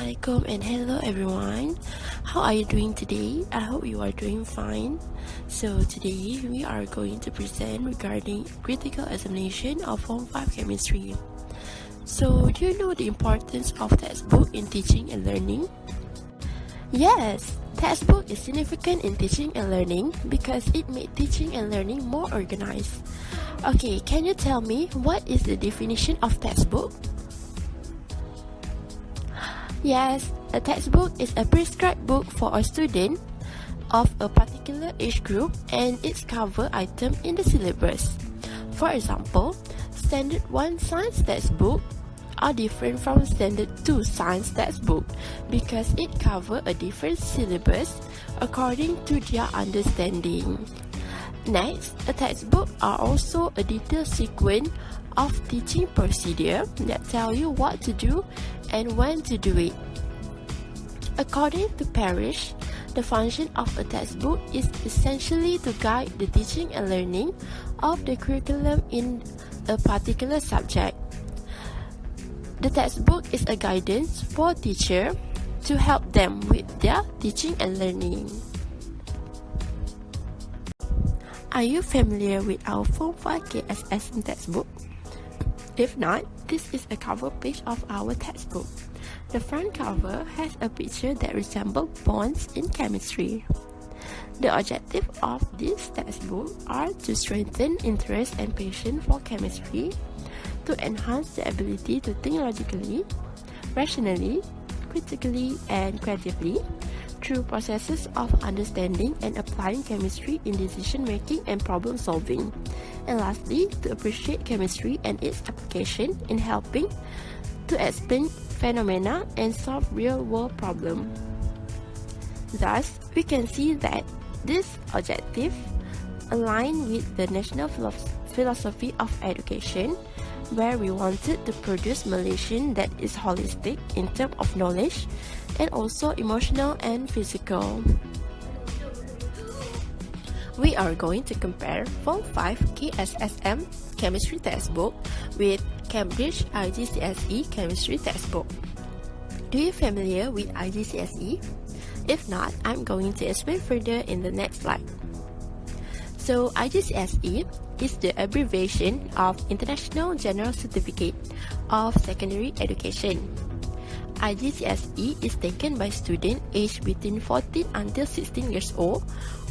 Assalamualaikum and hello everyone. How are you doing today? I hope you are doing fine. So today we are going to present regarding critical examination of Form 5 Chemistry. So do you know the importance of textbook in teaching and learning? Yes, textbook is significant in teaching and learning because it made teaching and learning more organized. Okay, can you tell me what is the definition of textbook? Yes, a textbook is a prescribed book for a student of a particular age group and its cover item in the syllabus. For example, Standard 1 Science textbook are different from Standard 2 Science textbook because it cover a different syllabus according to their understanding. Next, a textbook are also a detailed sequence of teaching procedure that tell you what to do and when to do it. According to Parrish, the function of a textbook is essentially to guide the teaching and learning of the curriculum in a particular subject. The textbook is a guidance for teacher to help them with their teaching and learning. Are you familiar with our Form 5 KSSM textbook? If not, this is a cover page of our textbook. The front cover has a picture that resembles bonds in chemistry. The objective of this textbook are to strengthen interest and passion for chemistry, to enhance the ability to think logically, rationally, critically, and creatively through processes of understanding and applying chemistry in decision making and problem solving. And lastly, to appreciate chemistry and its application in helping to explain phenomena and solve real-world problems. Thus, we can see that this objective align with the national philosophy of education, where we wanted to produce Malaysian that is holistic in terms of knowledge and also emotional and physical. We are going to compare Form 5 KSSM Chemistry Textbook with Cambridge IGCSE Chemistry Textbook. Do you familiar with IGCSE? If not, I'm going to explain further in the next slide. So IGCSE is the abbreviation of International General Certificate of Secondary Education. IGCSE is taken by students aged between 14 until 16 years old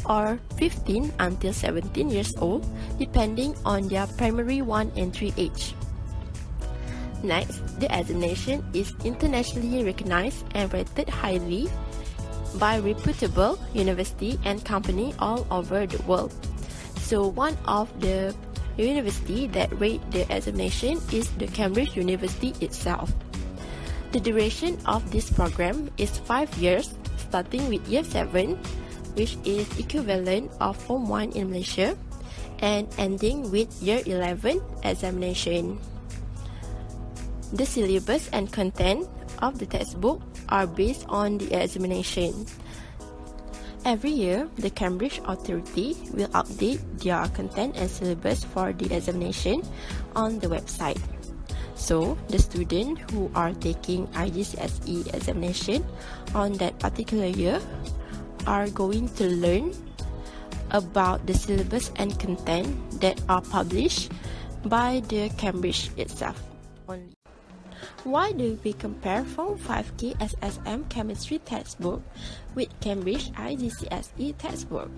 or 15 until 17 years old, depending on their primary 1 and 3 age. Next, the examination is internationally recognized and rated highly by reputable university and company all over the world. So one of the university that rate the examination is the Cambridge University itself. The duration of this program is 5 years, starting with year 7, which is equivalent of Form 1 in Malaysia, and ending with year 11 examination. The syllabus and content of the textbook are based on the examination. Every year, the Cambridge Authority will update their content and syllabus for the examination on the website. So, the students who are taking IGCSE examination on that particular year are going to learn about the syllabus and content that are published by the Cambridge itself only. Why do we compare Form 5 KSSM Chemistry Textbook with Cambridge IGCSE textbook?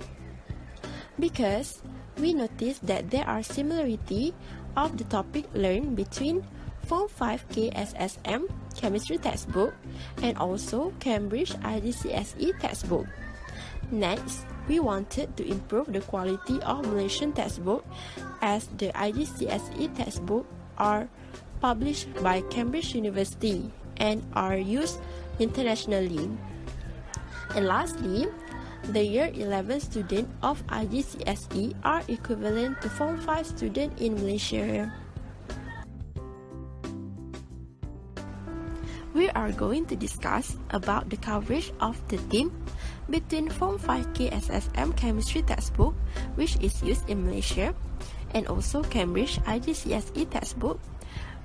Because we noticed that there are similarity of the topic learned between Form 5 KSSM Chemistry textbook and also Cambridge IGCSE textbook. Next, we wanted to improve the quality of Malaysian textbook as the IGCSE textbook are published by Cambridge University and are used internationally. And lastly, the year 11 students of IGCSE are equivalent to Form 5 students in Malaysia. We are going to discuss about the coverage of the theme between Form 5 KSSM Chemistry textbook, which is used in Malaysia, and also Cambridge IGCSE textbook,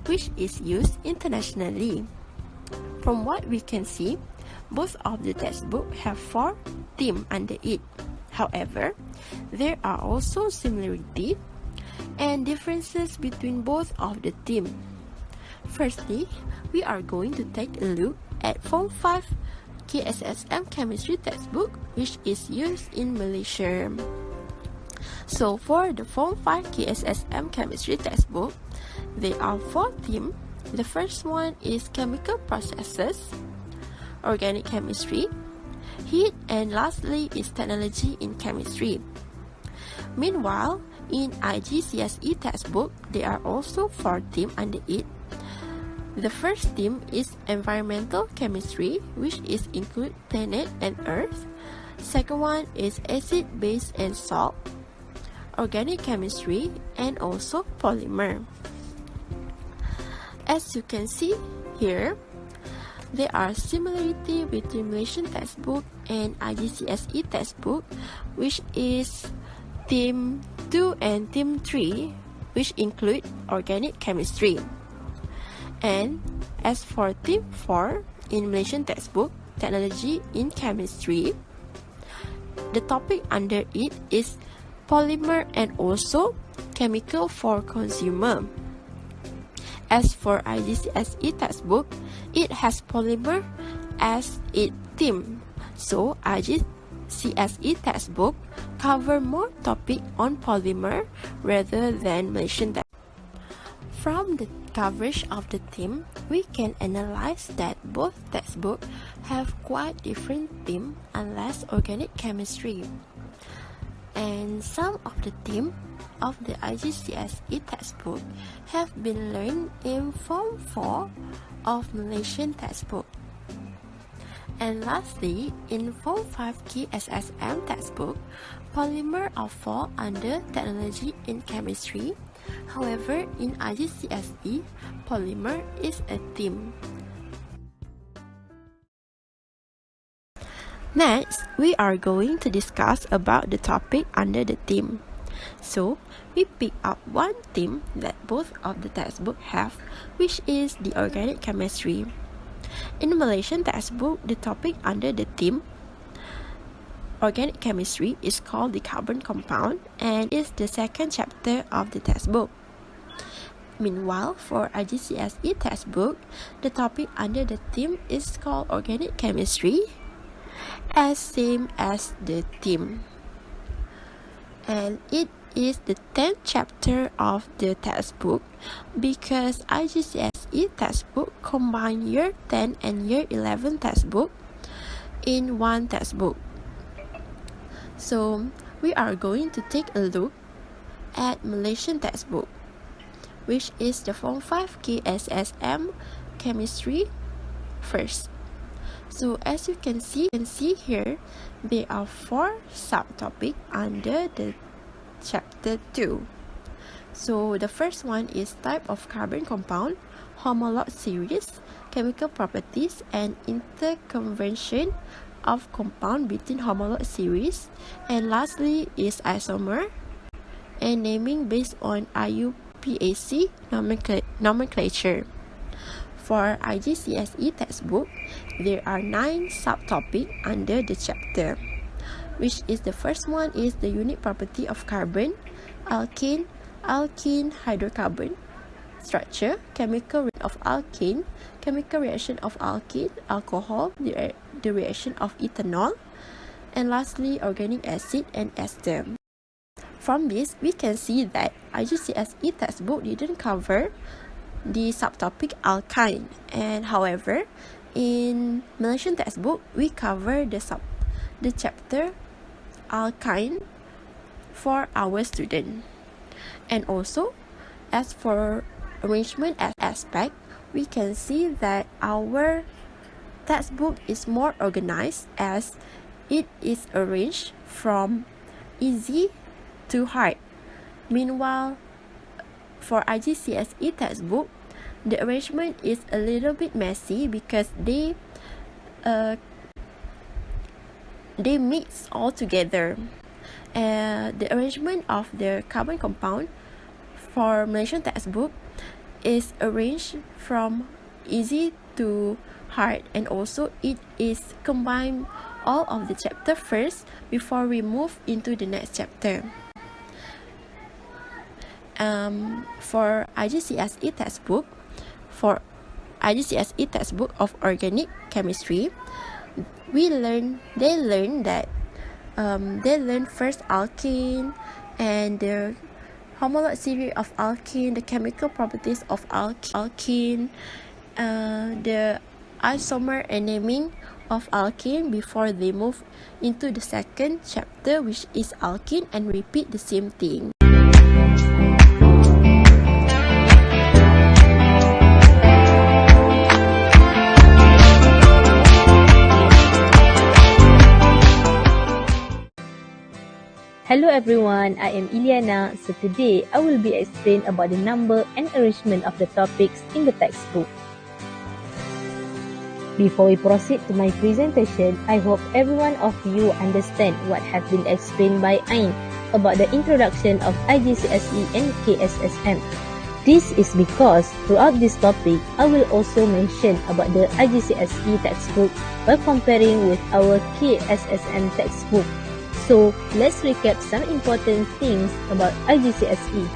which is used internationally. From what we can see, both of the textbooks have 4 themes under it. However, there are also similarities and differences between both of the themes. Firstly, we are going to take a look at Form 5 KSSM Chemistry textbook, which is used in Malaysia. So for the Form 5 KSSM Chemistry textbook, there are 4 themes. The first one is chemical processes, organic chemistry, heat, and lastly is technology in chemistry. Meanwhile, in IGCSE textbook, there are also 4 themes under it. The first theme is environmental chemistry, which is include planet and earth. Second one is acid, base, and salt, organic chemistry, and also polymer. As you can see here, there are similarities between Malaysian textbook and IGCSE textbook, which is theme 2 and theme 3, which include organic chemistry. And as for theme 4 in Malaysian textbook, technology in chemistry, the topic under it is polymer and also chemical for consumer. As for IGCSE textbook, it has polymer as its theme. So IGCSE textbook cover more topic on polymer rather than Malaysian textbook. From the coverage of the theme, we can analyze that both textbooks have quite different theme unless organic chemistry. And some of the theme of the IGCSE textbook have been learned in Form 4 of Malaysian textbook. And lastly, in Form 5 KSSM textbook, polymer are fall under technology in chemistry. However, in IGCSE, polymer is a theme. Next, we are going to discuss about the topic under the theme. So, we pick up one theme that both of the textbooks have, which is the organic chemistry. In Malaysian textbook, the topic under the theme organic chemistry is called the carbon compound and is the second chapter of the textbook. Meanwhile, for IGCSE textbook, the topic under the theme is called organic chemistry, as same as the theme. And it is the 10th chapter of the textbook because IGCSE textbook combine year 10 and year 11 textbook in one textbook. So we are going to take a look at Malaysian textbook, which is the Form 5 KSSM Chemistry first. So as you can see here, there are 4 subtopics under the chapter 2. So the first one is type of carbon compound, homolog series, chemical properties, and interconversion of compound between homolog series. And lastly is isomer and naming based on IUPAC nomenclature. For IGCSE textbook, there are 9 subtopics under the chapter, which is the first one is the unique property of carbon, alkane, hydrocarbon, structure, chemical reaction of alkane, chemical reaction of alkene, alcohol, the reaction of ethanol, and lastly organic acid and ester. From this, we can see that IGCSE textbook didn't cover the subtopic alkyne, and however, in Malaysian textbook, we cover the chapter alkyne for our student. And also, as for arrangement aspect, we can see that our textbook is more organized as it is arranged from easy to hard. Meanwhile, for IGCSE textbook, the arrangement is a little bit messy because they mix all together. The arrangement of the carbon compound for Malaysian textbook is arranged from easy too hard, and also it is combine all of the chapter first before we move into the next chapter. For IGCSE textbook, of organic chemistry, they learn first alkene and the homolog series of alkene, the chemical properties of alkene, the isomer and naming of alkene before they move into the second chapter, which is alkene, and repeat the same thing. Hello everyone, I am Iliana. So today I will be explaining about the number and arrangement of the topics in the textbook. Before we proceed to my presentation, I hope every one of you understand what has been explained by Ain about the introduction of IGCSE and KSSM. This is because throughout this topic, I will also mention about the IGCSE textbook while comparing with our KSSM textbook. So, let's recap some important things about IGCSE.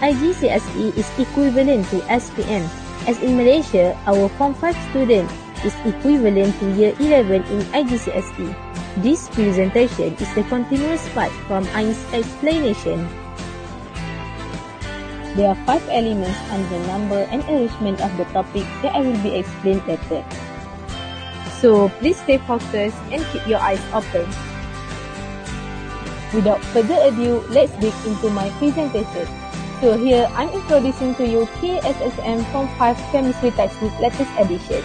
IGCSE is equivalent to SPM. As in Malaysia, our Form 5 student is equivalent to Year 11 in IGCSE. This presentation is the continuous part from Ain's explanation. There are 5 elements under the number and arrangement of the topic that I will be explained later. So, please stay focused and keep your eyes open. Without further ado, let's dig into my presentation. So here, I'm introducing to you KSSM Form 5 Chemistry Textbook Latest Edition.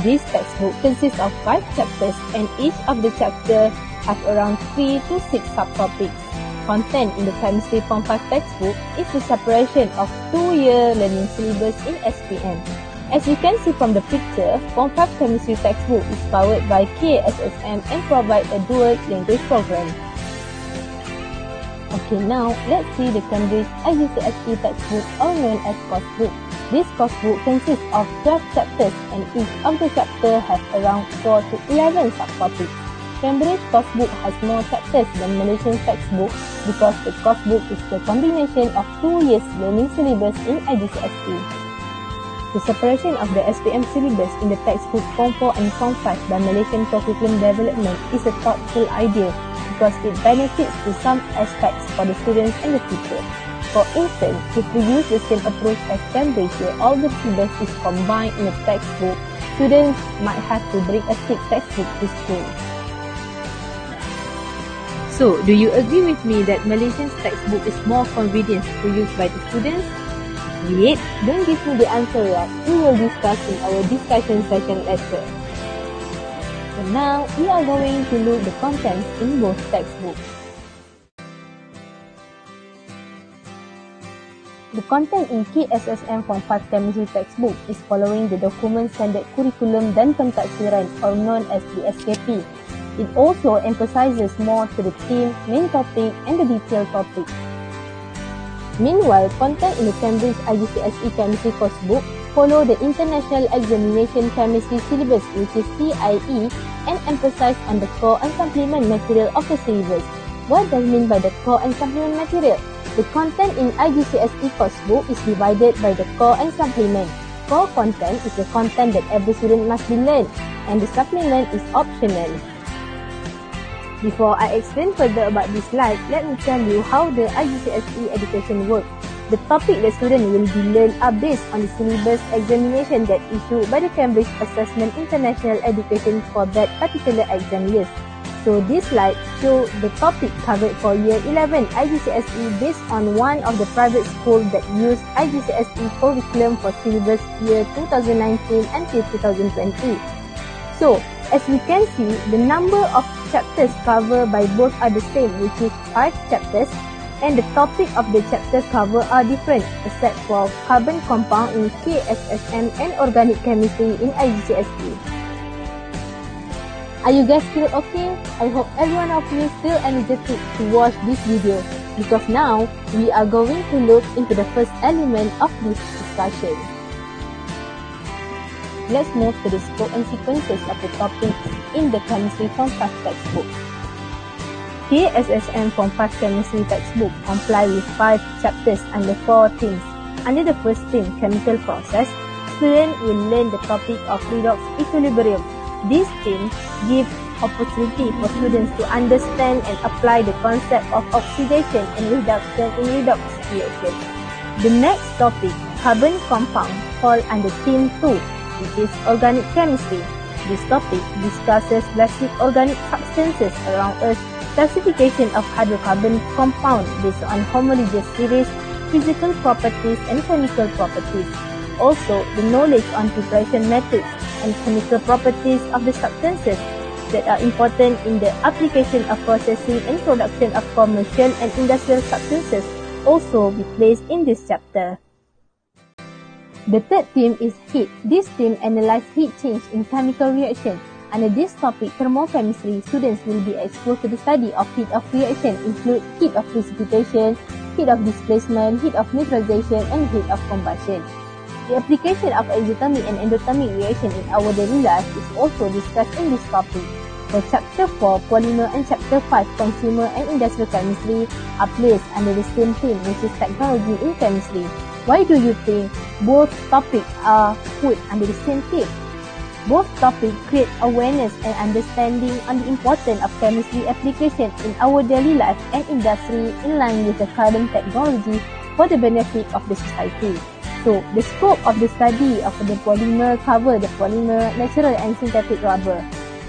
This textbook consists of 5 chapters and each of the chapters have around 3 to 6 subtopics. Content in the Chemistry Form 5 textbook is the separation of 2-year learning syllabus in SPM. As you can see from the picture, Form 5 Chemistry textbook is powered by KSSM and provide a dual language program. Okay, now let's see the Cambridge IGCSE textbook, or known as course book. This course book consists of 12 chapters and each of the chapters has around 4 to 11 subtopics. Cambridge course book has more chapters than Malaysian textbook because the course book is the combination of 2 years learning syllabus in IGCSE. The separation of the SPM syllabus in the textbook Form 4 and Form 5 by Malaysian Curriculum Development is a thoughtful idea because it benefits to some aspects for the students and the teacher. For instance, if we use the same approach as Cambridge where all the syllabus is combined in a textbook, students might have to bring a thick textbook to school. So, do you agree with me that Malaysian's textbook is more convenient to use by the students? Wait, don't give me the answer yet. We will discuss in our discussion session later. So now, we are going to look the contents in both textbooks. The content in KSSM Form 5 Chemistry textbook is following the Document Standard Curriculum dan Pentaksiran, or known as the SKP. It also emphasizes more to the theme, main topic, and the detailed topic. Meanwhile, content in the Cambridge IGCSE Chemistry course book follow the International Examination Chemistry syllabus, which is CIE, and emphasize on the core and supplement material of the syllabus. What does it mean by the core and supplement material? The content in IGCSE course book is divided by the core and supplement. Core content is the content that every student must be learned, and the supplement is optional. Before I explain further about this slide, let me tell you how the IGCSE education works. The topic the student will be learned are based on the syllabus examination that issued by the Cambridge Assessment International Education for that particular exam year. So this slide shows the topic covered for Year 11 IGCSE based on one of the private schools that use IGCSE curriculum for syllabus year 2019 until 2020. So, as we can see, the number of chapters covered by both are the same, which is 5 chapters, and the topic of the chapter cover are different, except for carbon compound in KSSM and organic chemistry in IGCSE. Are you guys still okay? I hope everyone of you still energetic to watch this video, because now we are going to look into the first element of this discussion. let's move to the scope and sequences of the topics in the Chemistry Form 5 textbook. KSSM Form 5 Chemistry textbook comply with 5 chapters under 4 themes. Under the first theme, chemical process, students will learn the topic of redox equilibrium. This theme gives opportunity for students to understand and apply the concept of oxidation and reduction in redox reaction. The next topic, carbon compound, fall under theme 2, which is organic chemistry. This topic discusses basic organic substances around Earth, classification of hydrocarbon compound based on homologous series, physical properties and chemical properties. Also, the knowledge on preparation methods and chemical properties of the substances that are important in the application of processing and production of commercial and industrial substances also be placed in this chapter. The third theme is heat. This theme analyzes heat change in chemical reaction. Under this topic, thermochemistry, students will be exposed to the study of heat of reaction, include heat of precipitation, heat of displacement, heat of neutralization, and heat of combustion. The application of exothermic and endothermic reaction in our daily life is also discussed in this topic. For Chapter 4, Polymer, and Chapter 5, Consumer and Industrial Chemistry are placed under the same theme, which is Technology in Chemistry. Why do you think both topics are put under the same theme? Both topics create awareness and understanding on the importance of chemistry application in our daily life and industry in line with the current technology for the benefit of the society. So, the scope of the study of the polymer cover the polymer, natural and synthetic rubber.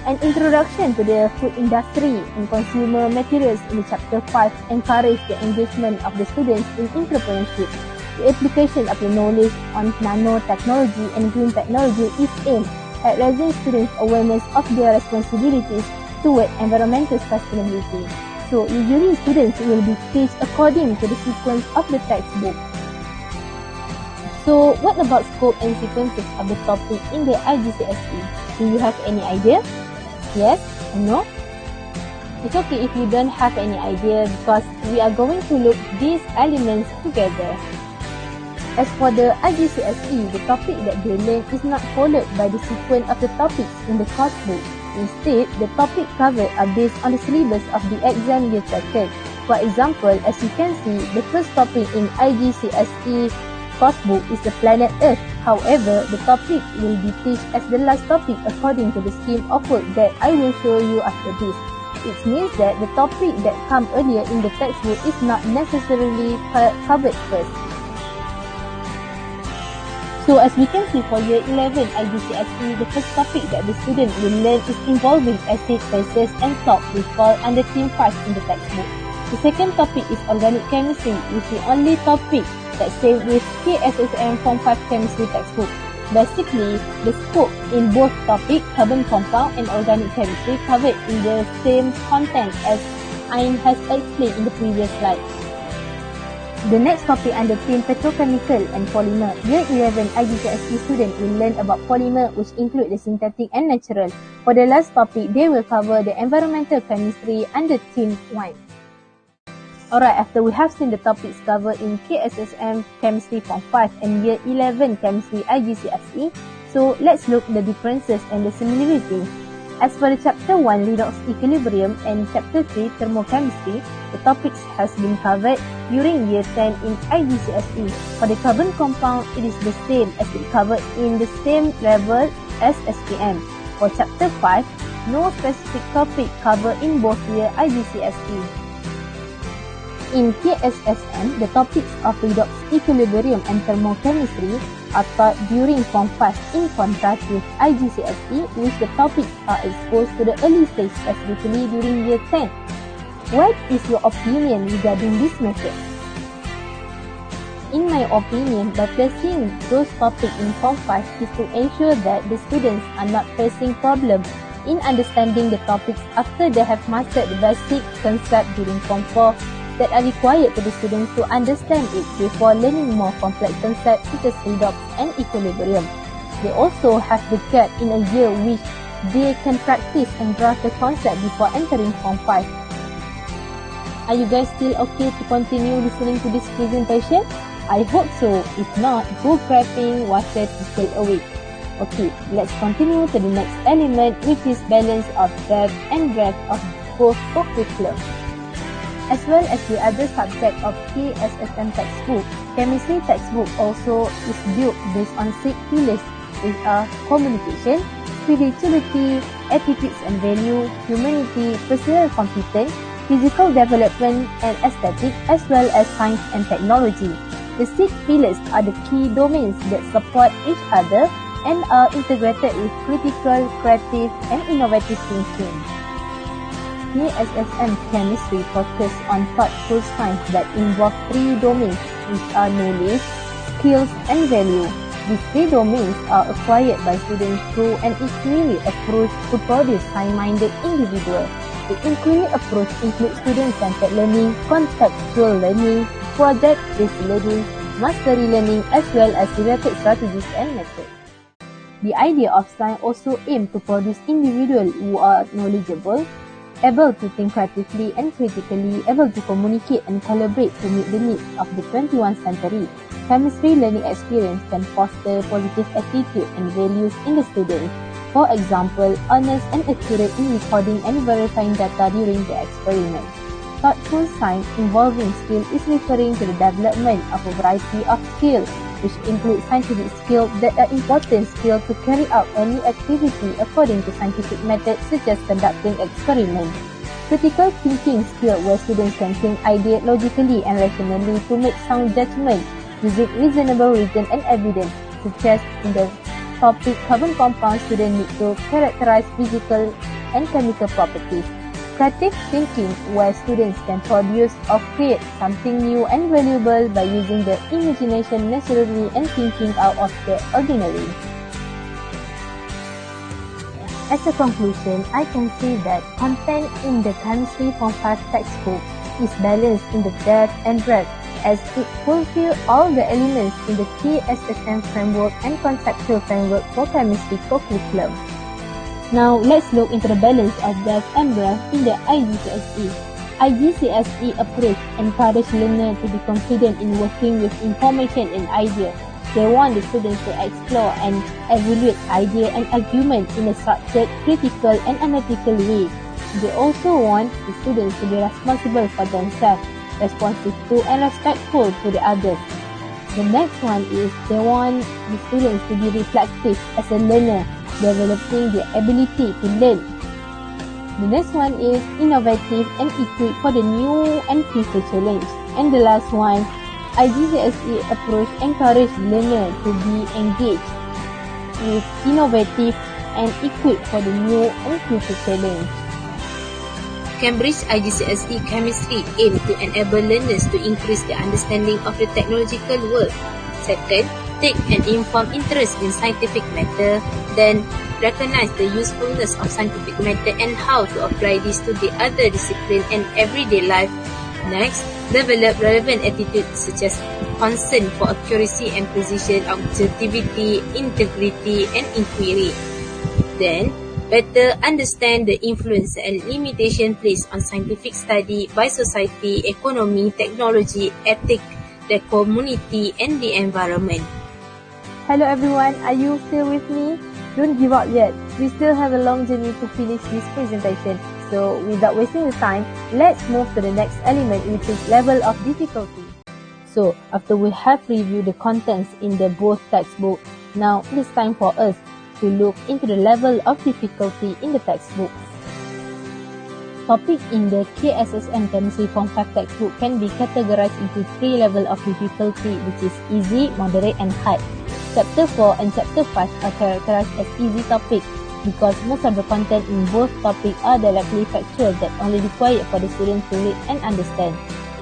An introduction to the food industry and consumer materials in Chapter 5 encourage the engagement of the students in entrepreneurship. The application of the knowledge on nanotechnology and green technology is aimed at raising students' awareness of their responsibilities toward environmental sustainability. So, usually students will be teach according to the sequence of the textbook. So, what about scope and sequences of the topic in the IGCSE? Do you have any idea? Yes or no? It's okay if you don't have any idea because we are going to look these elements together. As for the IGCSE, the topic that they learn is not followed by the sequence of the topics in the course book. Instead, the topic covered are based on the syllabus of the exam year taken. For example, as you can see, the first topic in IGCSE course book is the planet Earth. However, the topic will be taught as the last topic according to the scheme of work that I will show you after this. It means that the topic that come earlier in the textbook is not necessarily covered first. So as we can see for year 11 IGCSE, the first topic that the student will learn is involving acid, bases and salt, which fall under theme 5 in the textbook. The second topic is organic chemistry, which is the only topic that's same with KSSM Form 5 Chemistry textbook. Basically, the scope in both topics, carbon compound and organic chemistry, covered in the same content as Ain has explained in the previous slide. The next topic under theme petrochemical and polymer. Year 11 IGCSE student will learn about polymer, which include the synthetic and natural. For the last topic, they will cover the environmental chemistry under theme 1. Alright, after we have seen the topics covered in KSSM Chemistry Form 5 and Year 11 Chemistry IGCSE, so let's look at the differences and the similarity. As for the Chapter 1 Redox Equilibrium and Chapter 3 Thermochemistry, the topics has been covered during Year 10 in IGCSE. For the carbon compound, it is the same as it covered in the same level as SPM. For Chapter 5, no specific topic covered in both year IGCSE. In KSSM, the topics of redox equilibrium and thermochemistry are taught during Form 5 in contrast with IGCSE, which the topics are exposed to the early stage, specifically during Year 10. What is your opinion regarding this method? In my opinion, by placing those topics in Form 5 is to ensure that the students are not facing problems in understanding the topics after they have mastered the basic concept during Form 4 that are required for the students to understand it before learning more complex concepts such as redox and equilibrium. They also have the gap in a year which they can practice and grasp the concept before entering Form 5. Are you guys still okay to continue listening to this presentation? I hope so. If not, go grabbing water to stay awake. Okay, let's continue to the next element, which is balance of depth and breadth of both co-curriculum. As well as the other subject of KSSM textbook, chemistry textbook also is built based on 6 pillars, which are communication, spirituality, attitudes and value, humanity, personal competence, physical development and aesthetic, as well as science and technology. The 6 pillars are the key domains that support each other and are integrated with critical, creative, and innovative thinking. KSSM chemistry focus on thoughtful science that involve 3 domains, which are knowledge, skills, and value. These 3 domains are acquired by students through an inquiry approach to produce high-minded individuals. The inquiry approach includes student-centered learning, contextual learning, project-based learning, mastery learning, as well as related strategies and methods. The idea of science also aims to produce individuals who are knowledgeable, able to think creatively and critically, able to communicate and collaborate to meet the needs of the 21st century. Chemistry learning experience can foster positive attitude and values in the students. For example, honest and accurate in recording and verifying data during the experiment. Thoughtful science involving skill is referring to the development of a variety of skills, which include scientific skills that are important skills to carry out any activity according to scientific methods such as conducting experiments. Critical thinking skill where students can think ideas logically and rationally to make sound judgment using reasonable reason and evidence, such as in the topic carbon compounds, students need to characterize physical and chemical properties. Creative thinking, where students can produce or create something new and valuable by using their imagination naturally and thinking out of the ordinary. As a conclusion, I can say that content in the Chemistry Form 5 textbook is balanced in the depth and breadth, as it fulfills all the elements in the KSSM framework and conceptual framework for chemistry co-curriculum. Now, let's look into the balance of depth and breadth in the IGCSE. IGCSE approach encourages learners to be confident in working with information and ideas. They want the students to explore and evaluate ideas and arguments in a structured, critical, and analytical way. They also want the students to be responsible for themselves, responsive to and respectful to the others. The next one is they want the students to be reflective as a learner, developing the ability to learn. The next one is innovative and equipped for the new and future challenge. And the last one, IGCSE approach encourages learners to be engaged with innovative and equipped for the new and future challenge. Cambridge IGCSE Chemistry aims to enable learners to increase their understanding of the technological world. Second, take an informed interest in scientific matter, then recognize the usefulness of scientific method and how to apply this to the other discipline and everyday life. Next, develop relevant attitudes such as concern for accuracy and precision, objectivity, integrity, and inquiry. Then, better understand the influence and limitation placed on scientific study by society, economy, technology, ethics, the community, and the environment. Hello everyone, are you still with me? Don't give up yet. We still have a long journey to finish this presentation. So without wasting the time, let's move to the next element, which is level of difficulty. So after we have reviewed the contents in the both textbooks, now it is time for us to look into the level of difficulty in the textbook. Topic in the KSSM Chemistry Form 5 textbook can be categorized into 3 levels of difficulty, which is easy, moderate, and hard. Chapter 4 and Chapter 5 are characterized as easy topics because most of the content in both topics are directly factual that only required for the students to read and understand.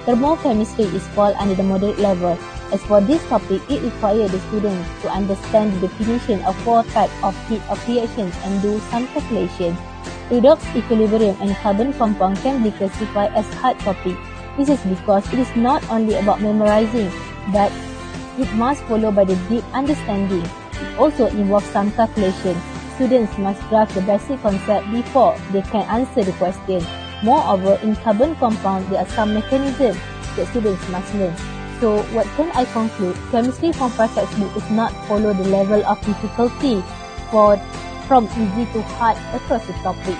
Thermochemistry is fall under the moderate level. As for this topic, it requires the students to understand the definition of 4 types of heat of reactions and do some calculations. Redox, equilibrium, and carbon compound can be classified as hard topic. This is because it is not only about memorizing, but it must follow by the deep understanding. It also involves some calculation. Students must grasp the basic concept before they can answer the question. Moreover, in carbon compound, there are some mechanisms that students must learn. So, what can I conclude? Chemistry Form 5 textbook is not follow the level of difficulty. from easy to hard across the topic.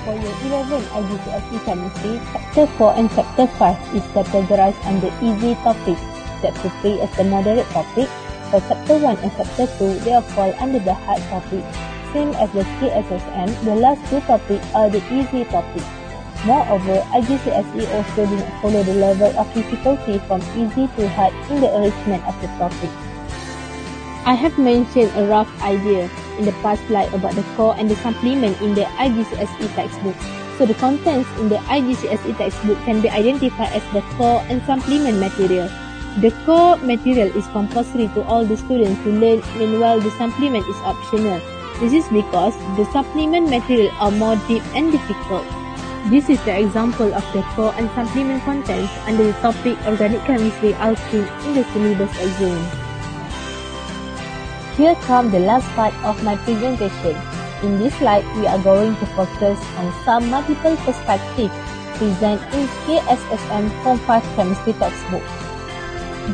For year 11 IGCSE Chemistry, Chapter 4 and Chapter 5 is categorized under easy topics. Chapter 3 as the moderate topic. For Chapter 1 and Chapter 2, they all fall under the hard topic. Same as the KSSM, the last two topics are the easy topics. Moreover, IGCSE also did not follow the level of difficulty from easy to hard in the arrangement of the topic. I have mentioned a rough idea in the past slide about the core and the supplement in the IGCSE textbook. So the contents in the IGCSE textbook can be identified as the core and supplement material. The core material is compulsory to all the students to learn, meanwhile the supplement is optional. This is because the supplement material are more deep and difficult. This is the example of the core and supplement contents under the topic Organic Chemistry Alkene in the syllabus exam. Here comes the last part of my presentation. In this slide, we are going to focus on some multiple perspectives present in KSSM Form 5 Chemistry textbook.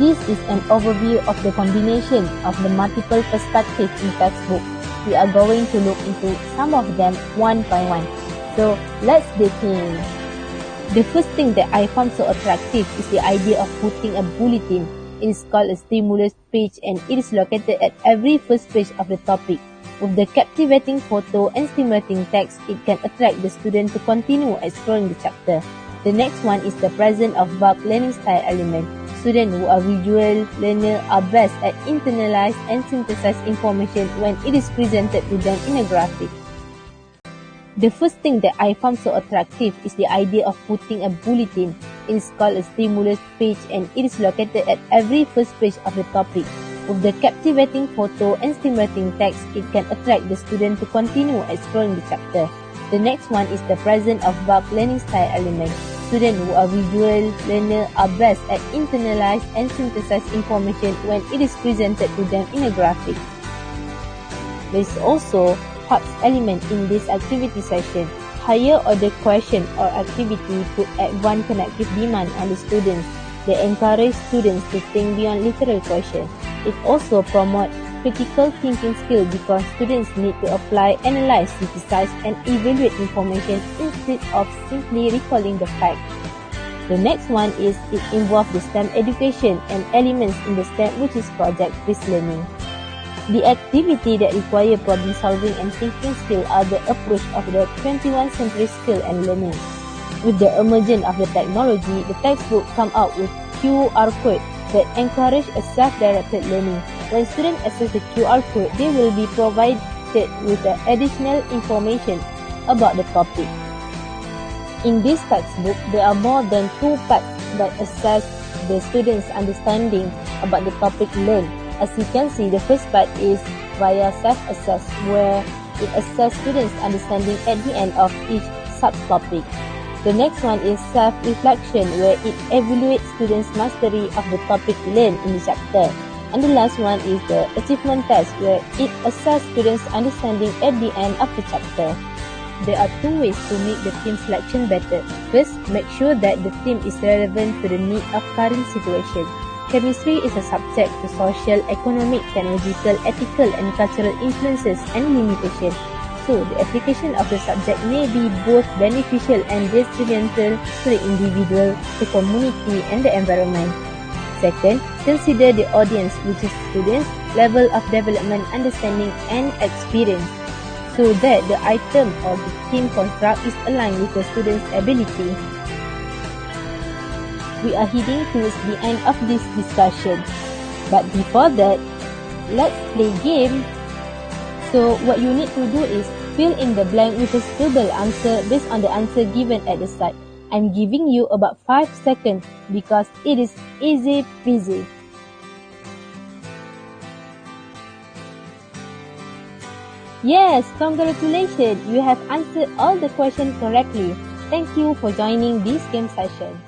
This is an overview of the combination of the multiple perspectives in textbook. We are going to look into some of them one by one. So, let's begin. The first thing that I found so attractive is the idea of putting a bulletin. It is called a stimulus page and it is located at every first page of the topic. With the captivating photo and stimulating text, it can attract the student to continue exploring the chapter. The next one is the presence of bulk learning style element. Students who are visual learners are best at internalize and synthesize information when it is presented to them in a graphic. The first thing that I found so attractive is the idea of putting a bulletin. It is called a stimulus page and it is located at every first page of the topic. With the captivating photo and stimulating text, it can attract the student to continue exploring the chapter. The next one is the presence of bulk learning style element. Students who are visual learners are best at internalize and synthesize information when it is presented to them in a graphic. There is also thought element in this activity session. Higher order question or activity put advanced cognitive demand on the students. They encourage students to think beyond literal question. It also promotes critical thinking skill because students need to apply, analyze, synthesize, and evaluate information instead of simply recalling the fact. The next one is it involves the STEM education and elements in the STEM, which is project-based learning. The activity that require problem solving and thinking skill are the approach of the 21st century skill and learning. With the emergence of the technology, the textbook come out with QR code that encourage a self-directed learning. When students access the QR code, they will be provided with additional information about the topic. In this textbook, there are more than 2 parts that assess the students' understanding about the topic learned. As you can see, the first part is via self-assess, where it assesses students' understanding at the end of each subtopic. The next one is self-reflection, where it evaluates students' mastery of the topic learned in the chapter. And the last one is the achievement test, where it assesses students' understanding at the end of the chapter. There are 2 ways to make the team selection better. First, make sure that the team is relevant to the need of current situation. Chemistry is a subject to social, economic, technological, ethical, and cultural influences and limitations. So, the application of the subject may be both beneficial and detrimental to the individual, the community, and the environment. Second, consider the audience, which is students' level of development, understanding, and experience, so that the item or the team construct is aligned with the students' ability. We are heading towards the end of this discussion. But before that, let's play game. So what you need to do is fill in the blank with a suitable answer based on the answer given at the side. I'm giving you about 5 seconds because it is easy peasy. Yes, congratulations! You have answered all the questions correctly. Thank you for joining this game session.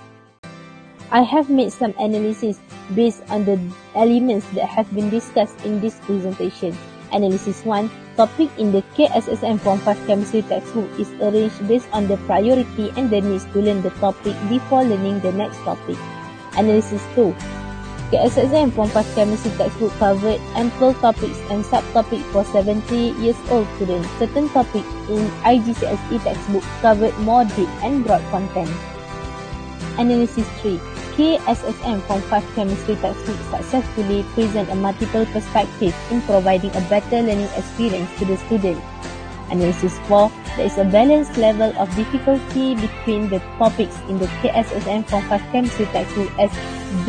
I have made some analysis based on the elements that have been discussed in this presentation. Analysis 1, topic in the KSSM Form 5 Chemistry textbook is arranged based on the priority and the needs to learn the topic before learning the next topic. Analysis 2, KSSM Form 5 Chemistry textbook covered ample topics and subtopics for 70 years old students. Certain topics in IGCSE textbook covered more deep and broad content. Analysis 3. KSSM Form 5 Chemistry textbook successfully present a multiple perspective in providing a better learning experience to the student. Analysis 4. There is a balanced level of difficulty between the topics in the KSSM Form 5 Chemistry textbook, as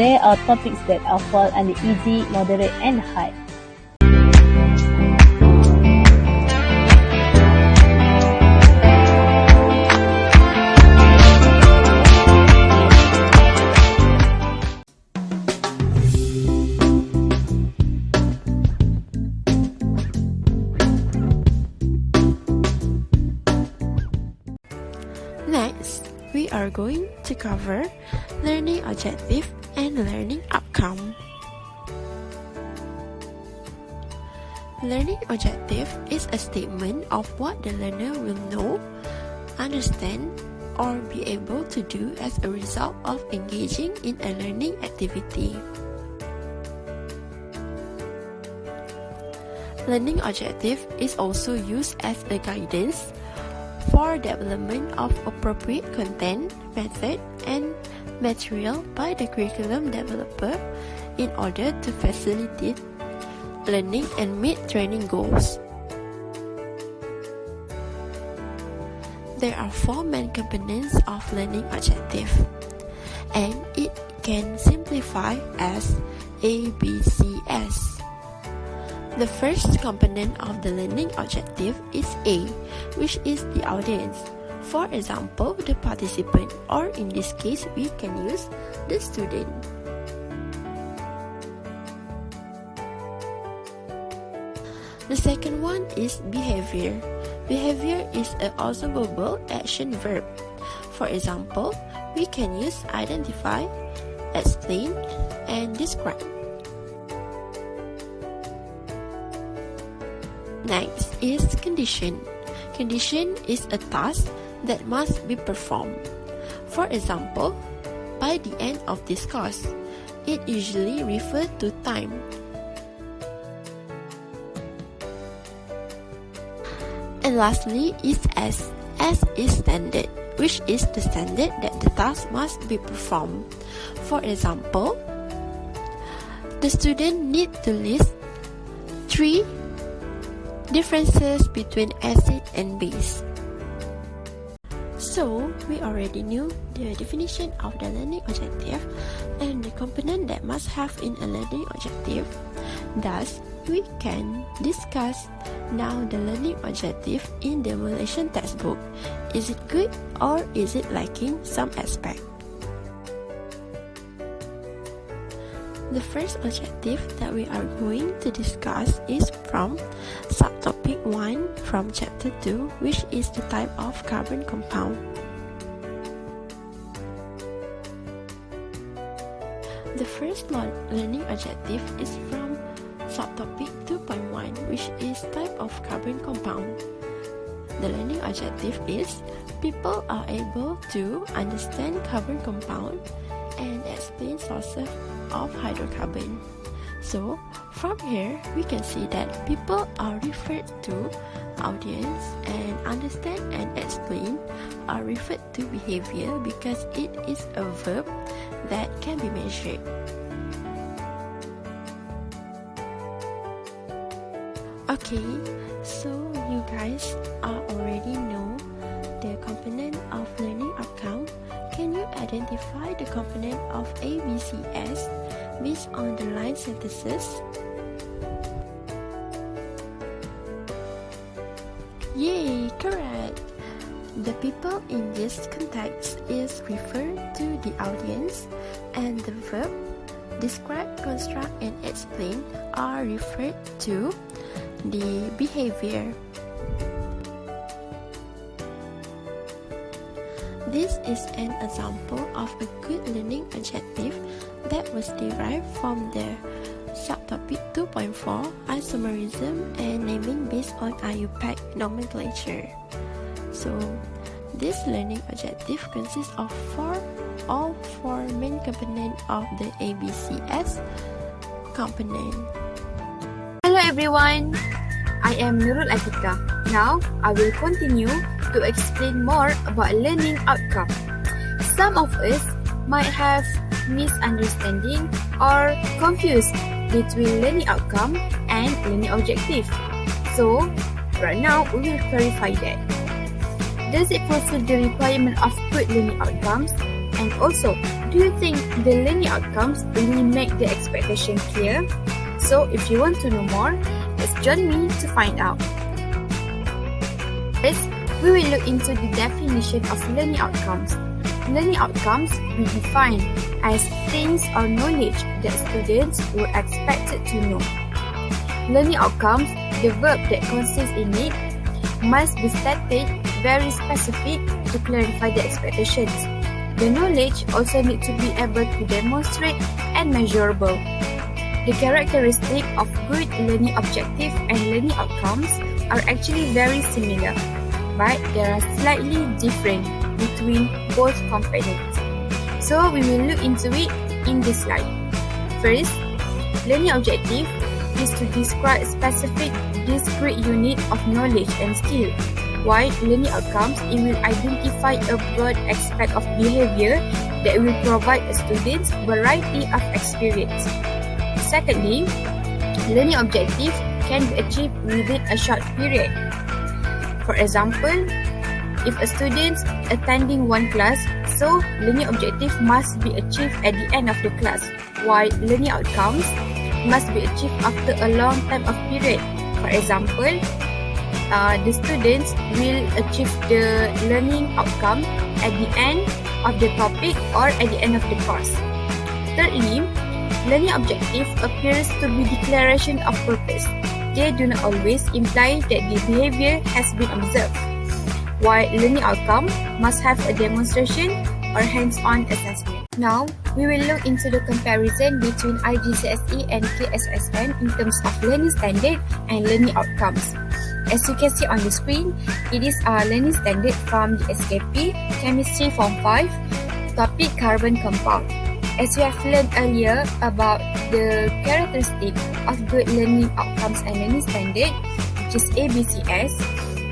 there are topics that are fall under easy, moderate and hard. Next, we are going to cover learning objective and learning outcome. Learning objective is a statement of what the learner will know, understand, or be able to do as a result of engaging in a learning activity. Learning objective is also used as a guidance for development of appropriate content, method, and material by the curriculum developer in order to facilitate learning and meet training goals. There are 4 main components of learning objective, and it can simplify as ABCS. The first component of the learning objective is A, which is the audience. For example, the participant, or in this case, we can use the student. The second one is behavior. Behavior is an observable action verb. For example, we can use identify, explain, and describe. Next is condition. Condition is a task that must be performed. For example, by the end of this course, it usually refers to time. And lastly is S. S is standard, which is the standard that the task must be performed. For example, the student need to list 3 differences between acid and base. So, we already knew the definition of the learning objective and the component that must have in a learning objective. Thus, we can discuss now the learning objective in the Malaysian textbook. Is it good or is it lacking some aspect? The first objective that we are going to discuss is from subtopic 1 from chapter 2, which is the type of carbon compound. The first learning objective is from subtopic 2.1, which is type of carbon compound. The learning objective is people are able to understand carbon compound and explain sources of hydrocarbon. So, from here, we can see that people are referred to audience, and understand and explain are referred to behavior because it is a verb that can be measured. Okay, so you guys already know the component of learning outcome. Can you identify the component of ABCS based on the line synthesis? Yay, correct! The people in this context is referred to the audience, and the verb describe, construct, and explain are referred to the behavior. This is an example of a good learning objective that was derived from the subtopic 2.4, isomerism and naming based on IUPAC nomenclature. So, this learning objective consists of 4 all four main components of the ABCS component. Hello everyone, I am Nurul Atika. Now, I will continue to explain more about learning outcome. Some of us might have misunderstanding or confused between learning outcome and learning objective. So, right now we will clarify that. Does it fulfill the requirement of good learning outcomes? And also, do you think the learning outcomes really make the expectation clear? So, if you want to know more, let's join me to find out. First, we will look into the definition of learning outcomes. Learning outcomes we define as things or knowledge that students were expected to know. Learning outcomes, the verb that consists in it, must be stated very specific to clarify the expectations. The knowledge also needs to be able to demonstrate and measurable. The characteristics of good learning objective and learning outcomes are actually very similar, but they are slightly different between both components. So we will look into it in this slide. First, learning objective is to describe a specific discrete unit of knowledge and skill, while learning outcomes it will identify a broad aspect of behavior that will provide a student's variety of experience. Secondly, learning objective can be achieved within a short period. For example, if a student attending one class, so learning objective must be achieved at the end of the class, while learning outcomes must be achieved after a long time of period. For example, the students will achieve the learning outcome at the end of the topic or at the end of the course. Thirdly, learning objective appears to be declaration of purpose. They do not always imply that the behavior has been observed, while learning outcome must have a demonstration or hands-on assessment. Now, we will look into the comparison between IGCSE and KSSN in terms of learning standard and learning outcomes. As you can see on the screen, it is a learning standard from the SKP, Chemistry Form 5, topic carbon compound. As we have learned earlier about the characteristic of good learning outcomes and learning standard, which is ABCS,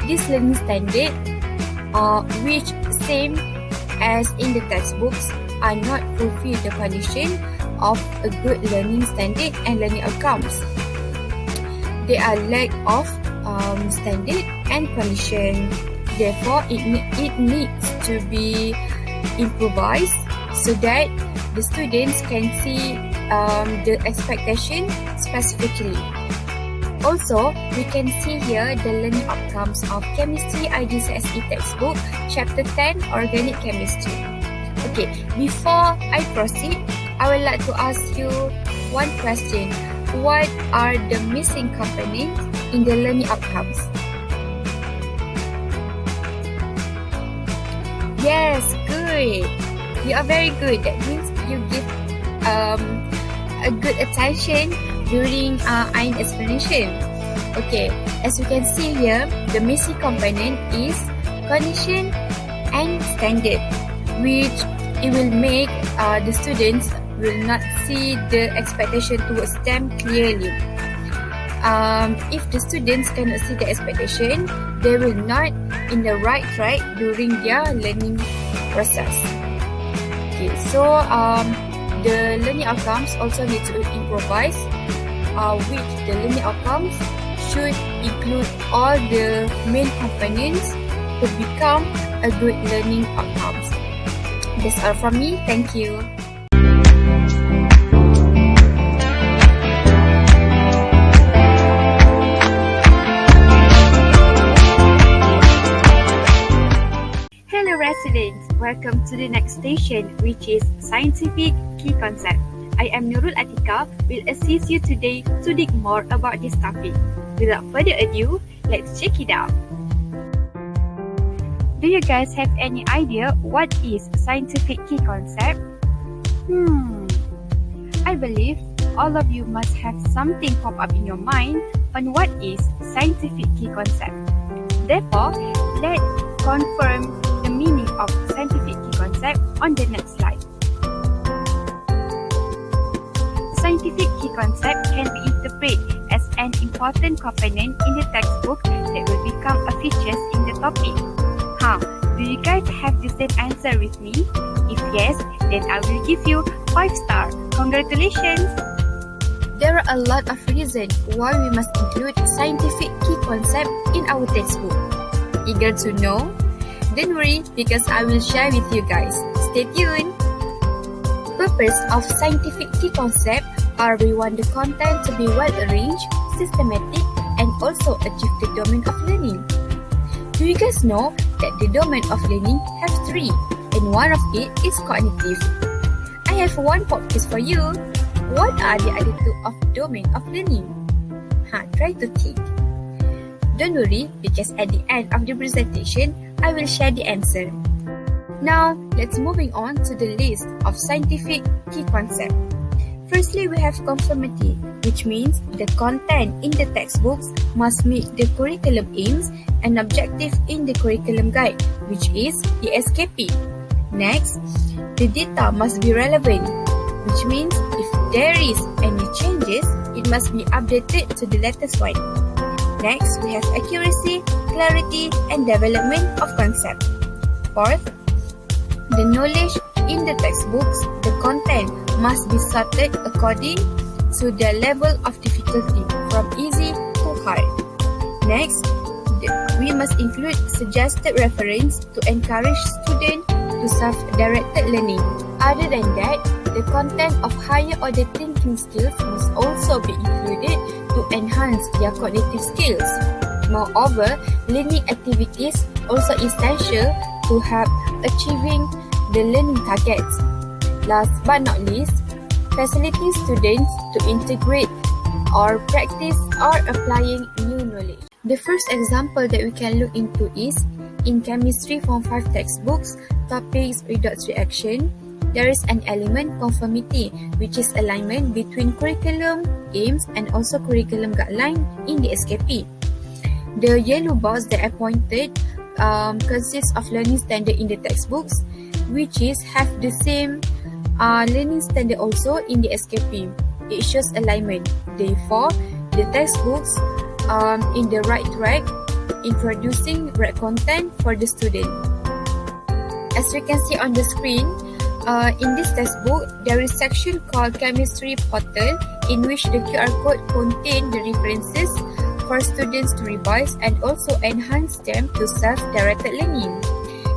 this learning standard, which same as in the textbooks, are not fulfill the condition of a good learning standard and learning outcomes. They are lack of standard and condition. Therefore, it needs to be improvised so that the students can see the expectation specifically. Also, we can see here the learning outcomes of Chemistry IGCSE textbook, Chapter 10, Organic Chemistry. Okay, before I proceed, I would like to ask you one question. What are the missing components in the learning outcomes? Yes, good. You are very good. That means you give a good attention during iron explanation. Okay, as you can see here, the missing component is condition and standard, which it will make the students will not see the expectation towards them clearly. If the students cannot see the expectation, they will not in the right track during their learning process. Okay, so the learning outcomes also need to improvise, which the learning outcomes should include all the main components to become a good learning outcomes. That's all from me. Thank you. Hello residents, welcome to the next station, which is Scientific Key Concept. I am Nurul Atika, will assist you today to dig more about this topic. Without further ado, let's check it out. Do you guys have any idea what is scientific key concept? I believe all of you must have something pop up in your mind on what is scientific key concept. Therefore, let's confirm the meaning of scientific key concept on the next slide. scientific key concept can be interpreted as an important component in the textbook that will become a feature in the topic. Do you guys have the same answer with me? If yes, then I will give you 5 stars. Congratulations! There are a lot of reasons why we must include scientific key concept in our textbook. Eager to know? Don't worry, because I will share with you guys. Stay tuned! Purpose of scientific key concept are we want the content to be well arranged, systematic, and also achieve the domain of learning. Do you guys know that the domain of learning have 3, and one of it is cognitive? I have one pop quiz for you. What are the other 2 of domain of learning? Try to think. Don't worry, because at the end of the presentation, I will share the answer. Now, let's moving on to the list of scientific key concept. Firstly, we have conformity, which means the content in the textbooks must meet the curriculum aims and objective in the curriculum guide, which is the SKP. Next, the data must be relevant, which means if there is any changes, it must be updated to the latest one. Next, we have accuracy, clarity, and development of concept. Fourth, the knowledge in the textbooks, the content must be sorted according to their level of difficulty, from easy to hard. Next, we must include suggested reference to encourage students to self-directed learning. Other than that, the content of higher order thinking skills must also be included to enhance their cognitive skills. Moreover, learning activities also essential to help achieving the learning targets. Last but not least, facilitate students to integrate or practice or applying new knowledge. The first example that we can look into is in Chemistry Form 5 textbooks, topics redox reaction. There is an element conformity, which is alignment between curriculum aims and also curriculum guideline in the SKP. The yellow box that I pointed consists of learning standard in the textbooks, which is have the same learning standard also in the SKP. It shows alignment. Therefore, the textbooks in the right track in producing right content for the student. As we can see on the screen, in this textbook, there is a section called Chemistry Portal, in which the QR code contains the references for students to revise and also enhance them to self-directed learning.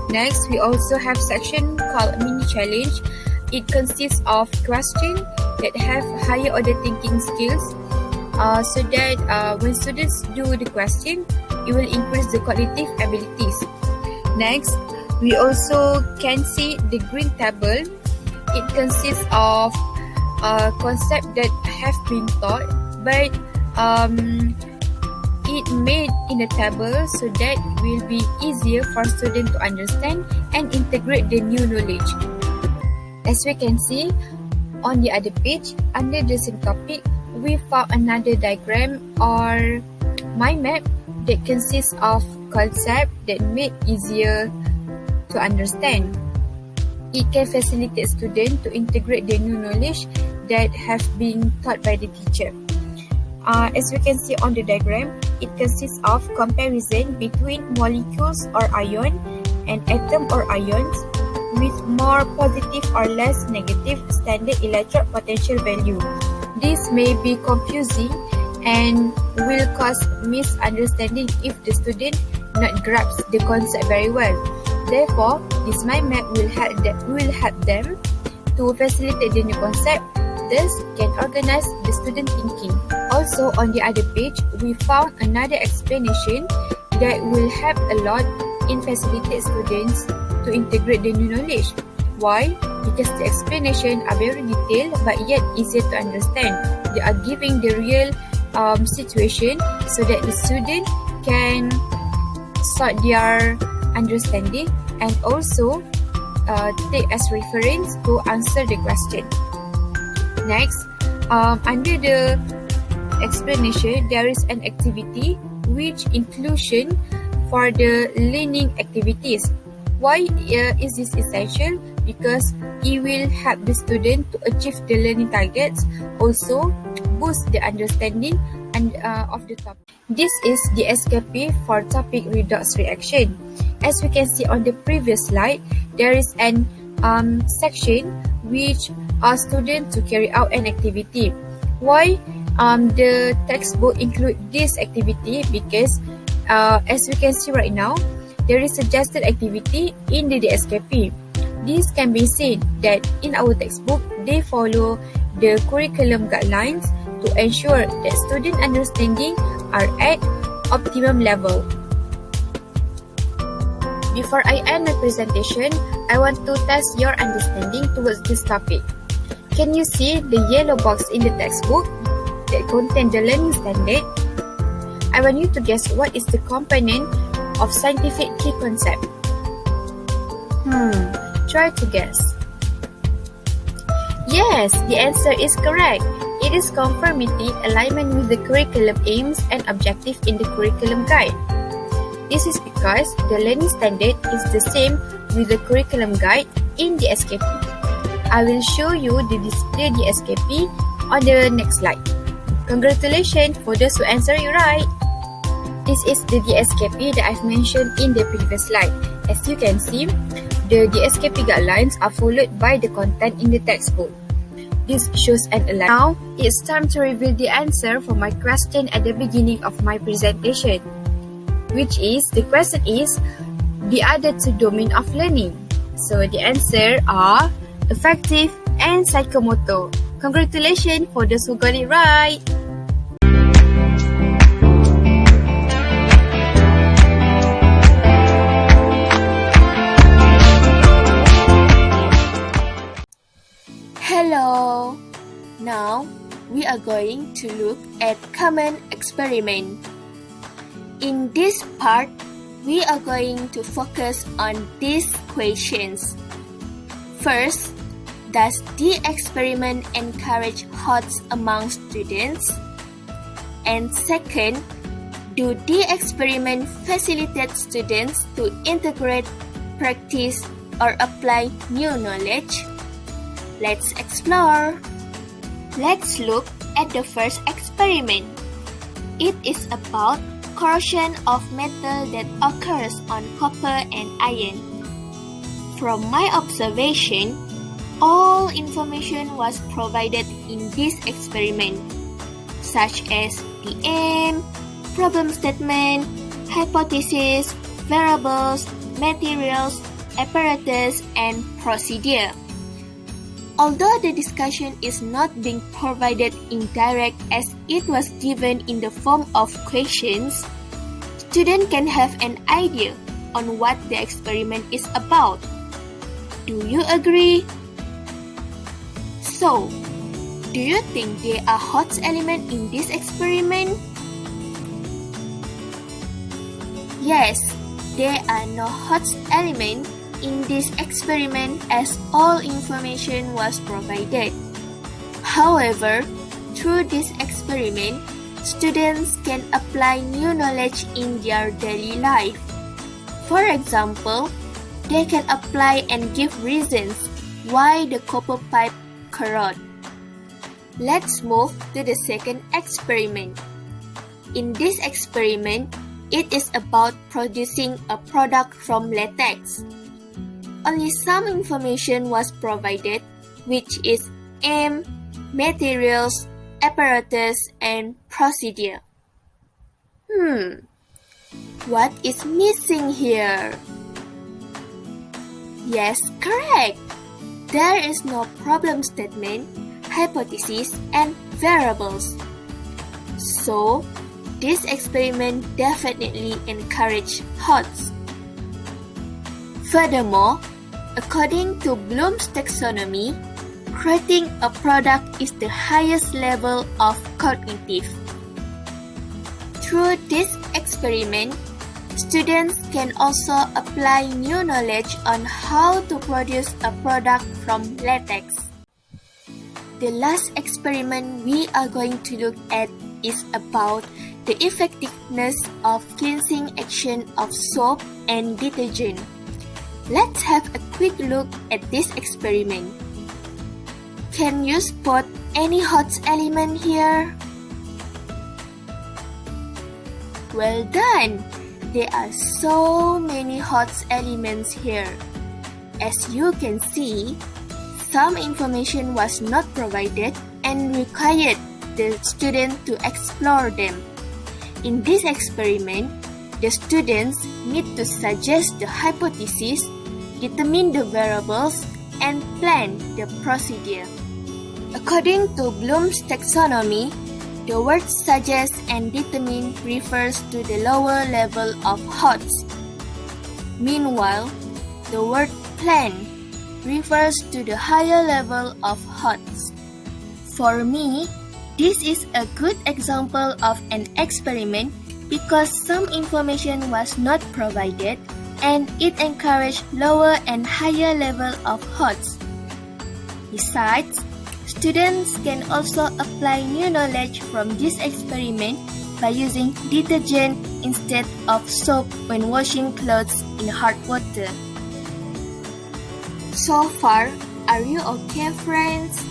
Next, we also have a section called Mini Challenge. It consists of questions that have higher order thinking skills, so that when students do the question, it will increase the cognitive abilities. Next, we also can see the green table. It consists of concepts that have been taught, but it made in a table so that it will be easier for students to understand and integrate the new knowledge. As we can see on the other page, under the same topic, we found another diagram or mind map that consists of concepts that made easier to understand. It can facilitate students to integrate the new knowledge that have been taught by the teacher. As we can see on the diagram, it consists of comparison between molecules or ion and atom or ions with more positive or less negative standard electrode potential value. This may be confusing and will cause misunderstanding if the student not grasp the concept very well. Therefore, this mind map will help them to facilitate the new concept, thus can organize the student thinking. Also, on the other page, we found another explanation that will help a lot in facilitate students to integrate the new knowledge. Why? Because the explanation are very detailed but yet easier to understand. They are giving the real situation so that the student can sort their understanding and also take as reference to answer the question. Next, under the explanation, there is an activity which inclusion for the learning activities. Why is this essential? because it will help the student to achieve the learning targets, also boost the understanding of the topic. This is the SCP for topic redox reaction. As we can see on the previous slide, there is an section which are students to carry out an activity. Why the textbook include this activity? Because as we can see right now, there is suggested activity in the SKP. This can be seen that in our textbook, they follow the curriculum guidelines to ensure that student understanding are at optimum level. Before I end my presentation, I want to test your understanding towards this topic. Can you see the yellow box in the textbook that contain the learning standard? I want you to guess what is the component of scientific key concept. Try to guess. Yes, the answer is correct. It is conformity, alignment with the curriculum aims and objective in the curriculum guide. This is because the learning standard is the same with the curriculum guide in the SKP. I will show you the display the SKP on the next slide. Congratulations for those who answered it right. This is the SKP that I've mentioned in the previous slide. As you can see, the SKP guidelines are followed by the content in the textbook. This shows an alignment. Now, it's time to reveal the answer for my question at the beginning of my presentation, which is, the question is, the other two domains of learning. So the answer are affective and psychomotor. Congratulations for those who got it right. Hello! Now, we are going to look at common experiment. In this part, we are going to focus on these questions. First, does the experiment encourage HOTS among students? And second, do the experiment facilitate students to integrate, practice, or apply new knowledge? Let's explore. Let's look at the first experiment. It is about corrosion of metal that occurs on copper and iron. From my observation, all information was provided in this experiment, such as the aim, problem statement, hypothesis, variables, materials, apparatus, and procedure. Although the discussion is not being provided in direct as it was given in the form of questions, students can have an idea on what the experiment is about. Do you agree? So, do you think there are HOTS elements in this experiment? Yes, there are no HOTS elements in this experiment as all information was provided. However, through this experiment, students can apply new knowledge in their daily life. For example, they can apply and give reasons why the copper pipe corrode. Let's move to the second experiment. In this experiment, it is about producing a product from latex. Only some information was provided, which is aim, materials, apparatus, and procedure. What is missing here? Yes, correct. There is no problem statement, hypothesis, and variables. So, this experiment definitely encourages HOTS. Furthermore, according to Bloom's taxonomy, creating a product is the highest level of cognitive. Through this experiment, students can also apply new knowledge on how to produce a product from latex. The last experiment we are going to look at is about the effectiveness of cleansing action of soap and detergent. Let's have a quick look at this experiment. Can you spot any hot element here? Well done! There are so many hot elements here. As you can see, some information was not provided and required the student to explore them. In this experiment, the students need to suggest the hypothesis, determine the variables, and plan the procedure. According to Bloom's taxonomy, the word suggest and determine refers to the lower level of HOTS. Meanwhile, the word plan refers to the higher level of HOTS. For me, this is a good example of an experiment because some information was not provided and it encouraged lower and higher level of HOTS. Besides, students can also apply new knowledge from this experiment by using detergent instead of soap when washing clothes in hot water. So far, are you okay, friends?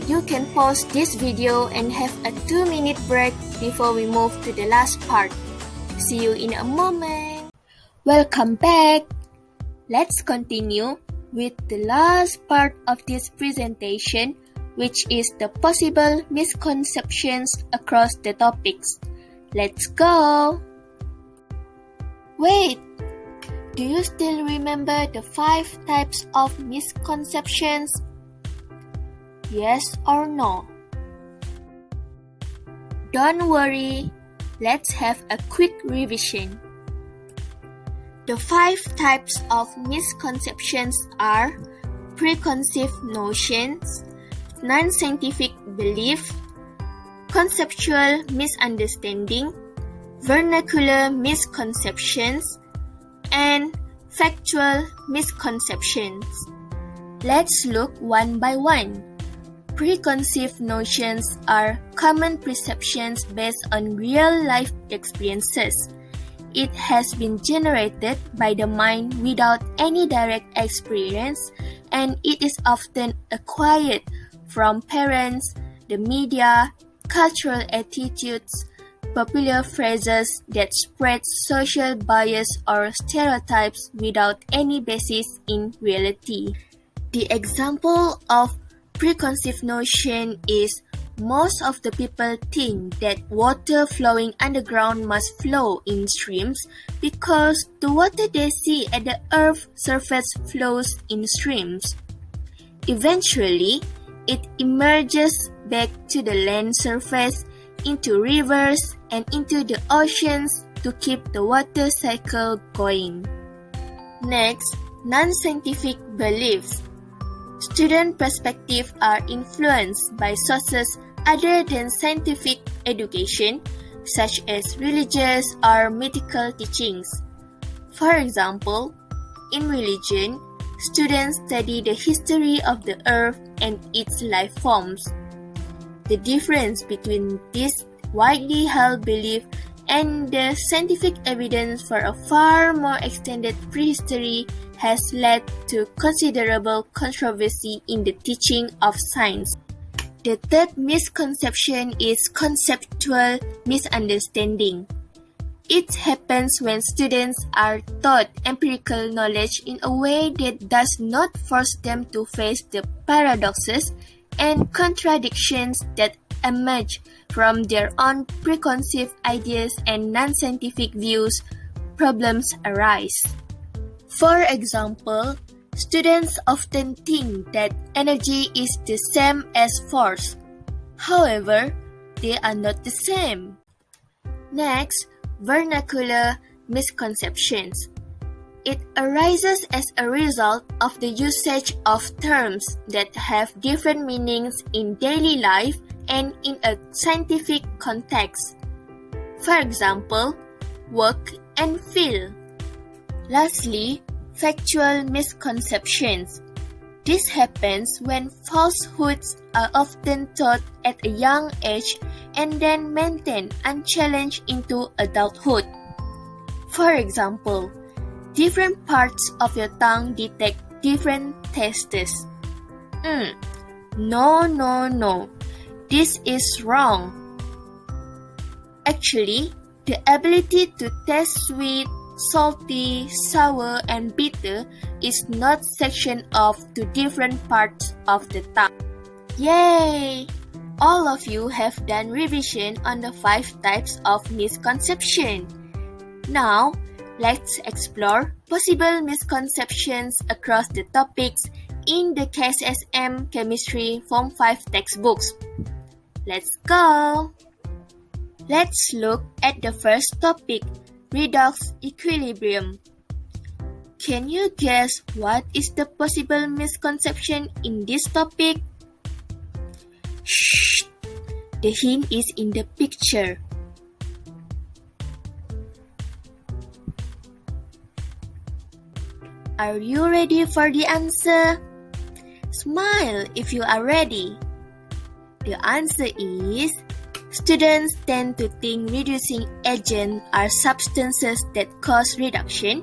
You can pause this video and have a 2-minute break before we move to the last part. See you in a moment. Welcome back. Let's continue with the last part of this presentation, which is the possible misconceptions across the topics. Let's go! Wait! Do you still remember the 5 types of misconceptions? Yes or no? Don't worry, let's have a quick revision. The 5 types of misconceptions are preconceived notions, non-scientific belief, conceptual misunderstanding, vernacular misconceptions, and factual misconceptions. Let's look one by one. Preconceived notions are common perceptions based on real-life experiences. It has been generated by the mind without any direct experience, and it is often acquired from parents, the media, cultural attitudes, popular phrases that spread social bias or stereotypes without any basis in reality. The example of preconceived notion is most of the people think that water flowing underground must flow in streams because the water they see at the Earth's surface flows in streams. Eventually, it emerges back to the land surface, into rivers, and into the oceans to keep the water cycle going. Next, non-scientific beliefs. Student perspectives are influenced by sources other than scientific education, such as religious or mythical teachings. For example, in religion, students study the history of the earth and its life forms. The difference between this widely held belief and the scientific evidence for a far more extended prehistory has led to considerable controversy in the teaching of science. The third misconception is conceptual misunderstanding. It happens when students are taught empirical knowledge in a way that does not force them to face the paradoxes and contradictions that emerge from their own preconceived ideas and non-scientific views. Problems arise. For example, students often think that energy is the same as force. However, they are not the same. Next, vernacular misconceptions. It arises as a result of the usage of terms that have different meanings in daily life and in a scientific context. For example, work and feel. Lastly, factual misconceptions. This happens when falsehoods are often taught at a young age and then maintained unchallenged into adulthood. For example, Different parts of your tongue detect different tastes. No. This is wrong. Actually, the ability to taste sweet, salty, sour, and bitter is not sectioned off to different parts of the tongue. Yay! All of you have done revision on the 5 types of misconception. Now, let's explore possible misconceptions across the topics in the KSSM Chemistry Form 5 textbooks. Let's go! Let's look at the first topic, redox equilibrium. Can you guess what is the possible misconception in this topic? Shh! The hint is in the picture. Are you ready for the answer? Smile if you are ready. The answer is, students tend to think reducing agents are substances that cause reduction,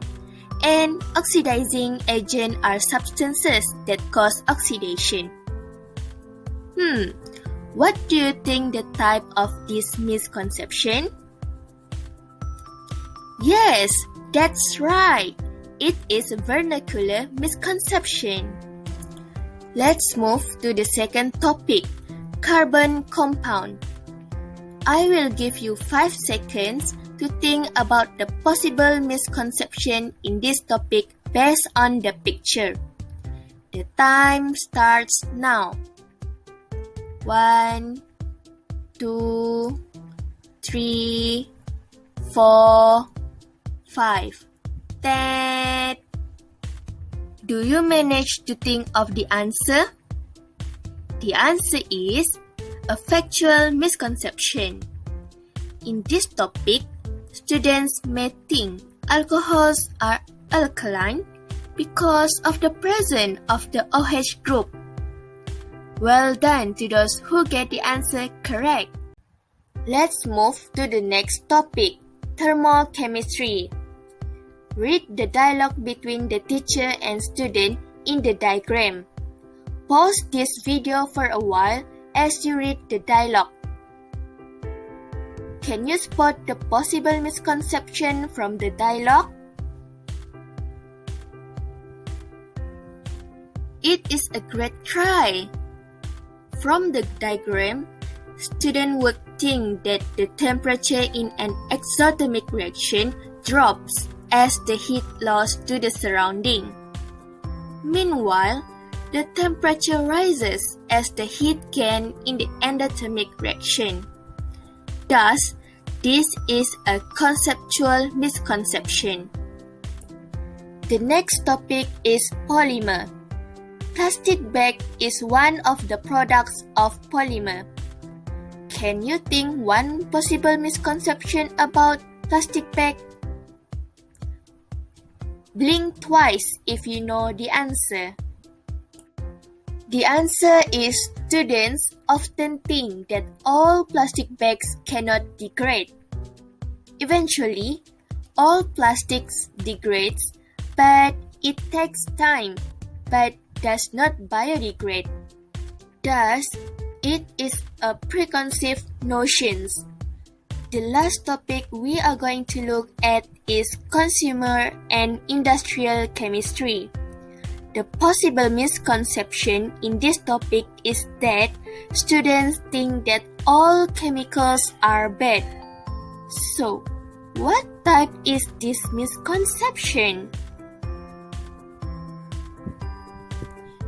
and oxidizing agents are substances that cause oxidation. What do you think the type of this misconception? Yes, that's right. It is a vernacular misconception. Let's move to the second topic, carbon compound. I will give you 5 seconds to think about the possible misconception in this topic based on the picture. The time starts now. 1, 2, 3, 4, 5. That. Do you manage to think of the answer? The answer is a factual misconception. In this topic, students may think alcohols are alkaline because of the presence of the OH group. Well done to those who get the answer correct. Let's move to the next topic, thermochemistry. Read the dialogue between the teacher and student in the diagram. Pause this video for a while as you read the dialogue. Can you spot the possible misconception from the dialogue? It is a great try. From the diagram, students would think that the temperature in an exothermic reaction drops as the heat lost to the surrounding. Meanwhile, the temperature rises as the heat gained in the endothermic reaction. Thus, this is a conceptual misconception. The next topic is polymer. Plastic bag is one of the products of polymer. Can you think one possible misconception about plastic bag? Blink twice if you know the answer. The answer is students often think that all plastic bags cannot degrade. Eventually, all plastics degrades, but it takes time, but does not biodegrade. Thus, it is a preconceived notion. The last topic we are going to look at is consumer and industrial chemistry. The possible misconception in this topic is that students think that all chemicals are bad. So, what type is this misconception?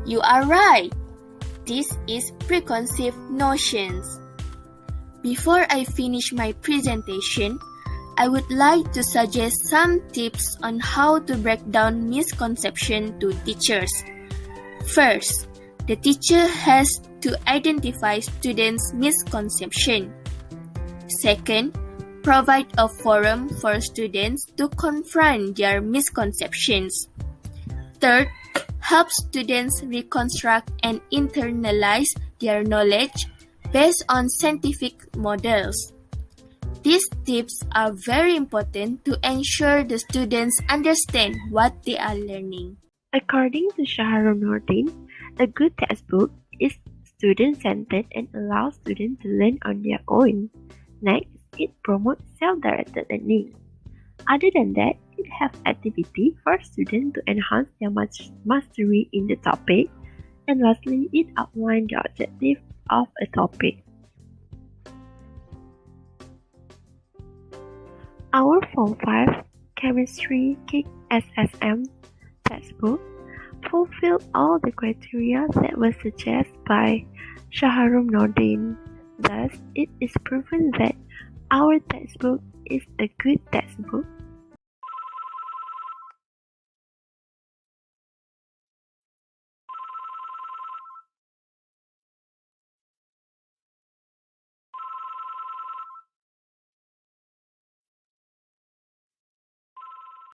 You are right. This is preconceived notions. Before I finish my presentation, I would like to suggest some tips on how to break down misconception to teachers. First, the teacher has to identify students' misconception. Second, provide a forum for students to confront their misconceptions. Third, help students reconstruct and internalize their knowledge based on scientific models. These tips are very important to ensure the students understand what they are learning. According to Shaharum Nordin, a good textbook is student-centered and allows students to learn on their own. Next, it promotes self-directed learning. Other than that, it has activity for students to enhance their mastery in the topic. And lastly, it outlines the objective of a topic. Our Form 5 Chemistry KIC SSM textbook fulfilled all the criteria that were suggested by Shaharum Nordin. Thus, it is proven that our textbook is a good textbook